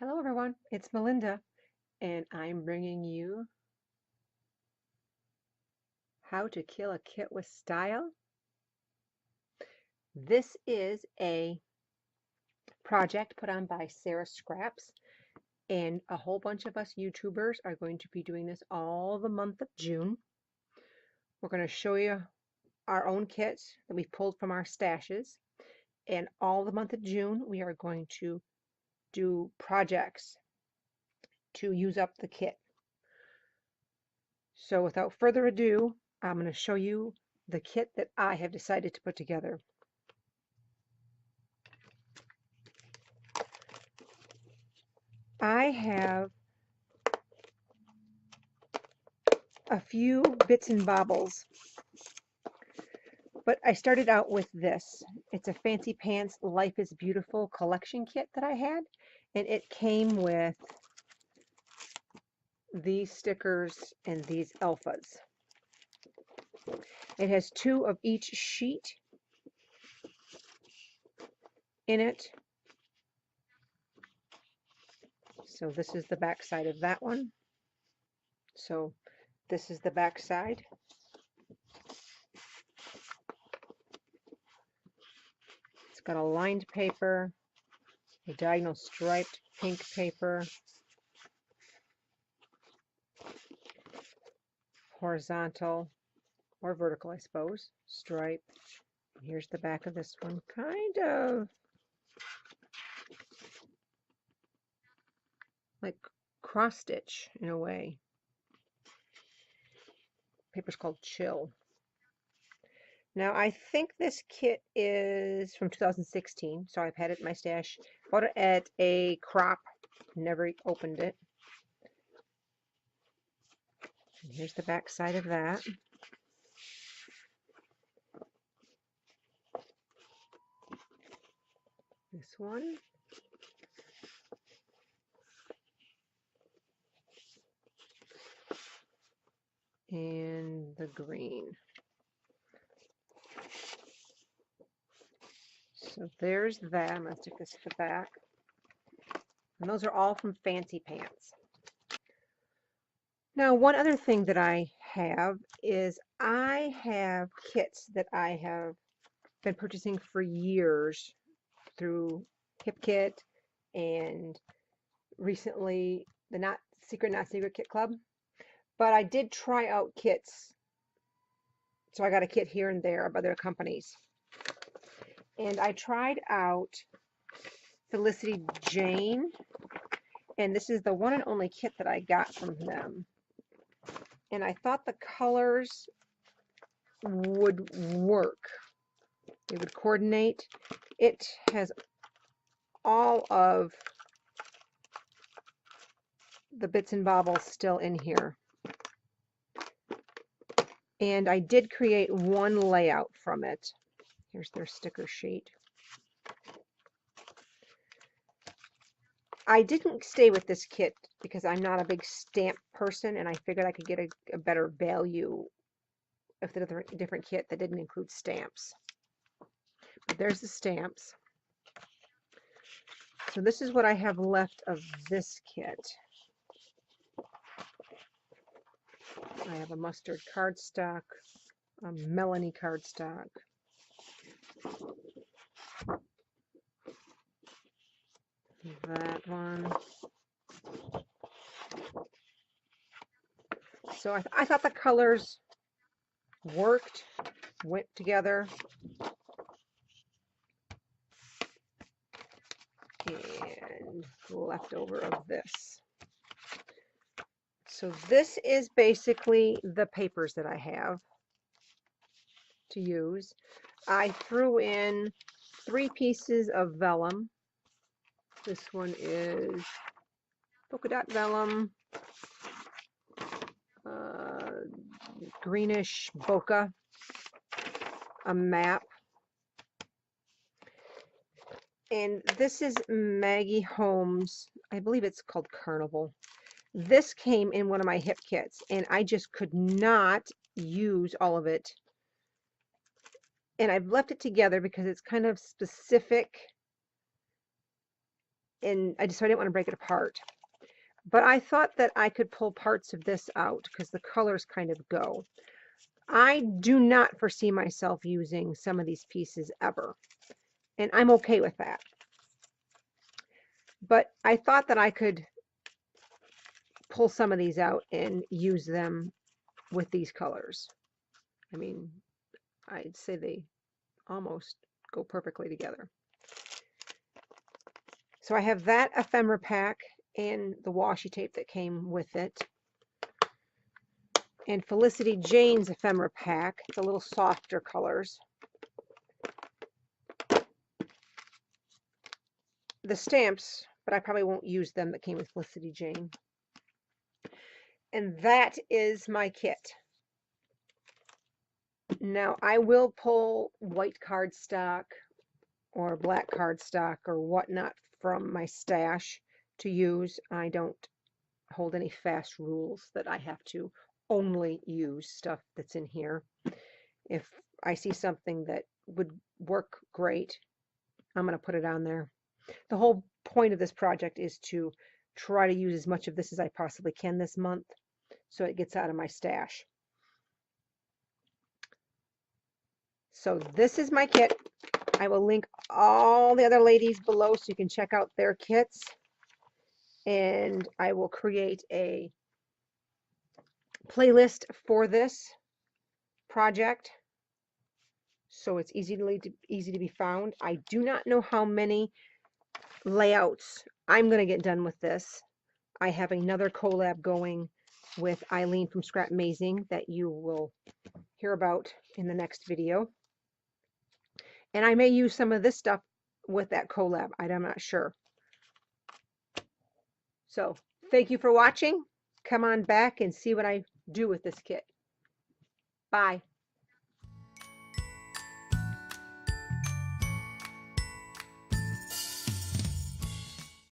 Hello everyone, it's Melinda, and I'm bringing you How to Kill a Kit with Style. This is a project put on by Sarah Scraps, and a whole bunch of us YouTubers are going to be doing this all the month of June. We're going to show you our own kits that we've pulled from our stashes, and all the month of June we are going to do projects to use up the kit. So without further ado, I'm going to show you the kit that I have decided to put together. I have a few bits and bobbles, but I started out with this. It's a Fancy Pants Life is Beautiful collection kit that I had, and it came with these stickers and these alphas. It has 2 of each sheet in it. So this is the back side of that one. So this is the back side. It's got a lined paper, a diagonal striped pink paper, horizontal or vertical, I suppose, stripe. Here's the back of this one, kind of like cross stitch in a way. Paper's called Chill. Now I think this kit is from 2016, so I've had it in my stash. Bought it at a crop, never opened it. And here's the back side of that. This one. And the green. So there's that. I'm going to stick this to the back. And those are all from Fancy Pants. Now, one other thing that I have is I have kits that I have been purchasing for years through HipKit and recently the Not Secret Kit Club. But I did try out kits. So I got a kit here and there of other companies. And I tried out Felicity Jane, and this is the one and only kit that I got from them. And I thought the colors would work. They would coordinate. It has all of the bits and bobbles still in here. And I did create one layout from it. Here's their sticker sheet. I didn't stay with this kit because I'm not a big stamp person, and I figured I could get a better value of the different kit that didn't include stamps. But there's the stamps. So this is what I have left of this kit. I have a mustard cardstock, a Melanie cardstock, that one. So I thought the colors worked, went together, and left over of this. So this is basically the papers that I have to use. I threw in 3 pieces of vellum. This one is polka dot vellum, greenish bokeh, a map, and this is Maggie Holmes. I believe it's called Carnival. This came in one of my hip kits, and I just could not use all of it. And I've left it together because it's kind of specific and so I didn't want to break it apart. But I thought that I could pull parts of this out because the colors kind of go. I do not foresee myself using some of these pieces ever, and I'm okay with that. But I thought that I could pull some of these out and use them with these colors. I mean, I'd say they almost go perfectly together. So I have that ephemera pack and the washi tape that came with it. And Felicity Jane's ephemera pack. It's a little softer colors. The stamps, but I probably won't use them, that came with Felicity Jane. And that is my kit. Now I will pull white cardstock or black cardstock or whatnot from my stash to use. I don't hold any fast rules that I have to only use stuff that's in here. If I see something that would work great, I'm going to put it on there. The whole point of this project is to try to use as much of this as I possibly can this month so it gets out of my stash. So this is my kit. I will link all the other ladies below so you can check out their kits. And I will create a playlist for this project so it's easy to be found. I do not know how many layouts I'm going to get done with this. I have another collab going with Eileen from Scrap Amazing that you will hear about in the next video. And I may use some of this stuff with that collab. I'm not sure. So thank you for watching. Come on back and see what I do with this kit. Bye.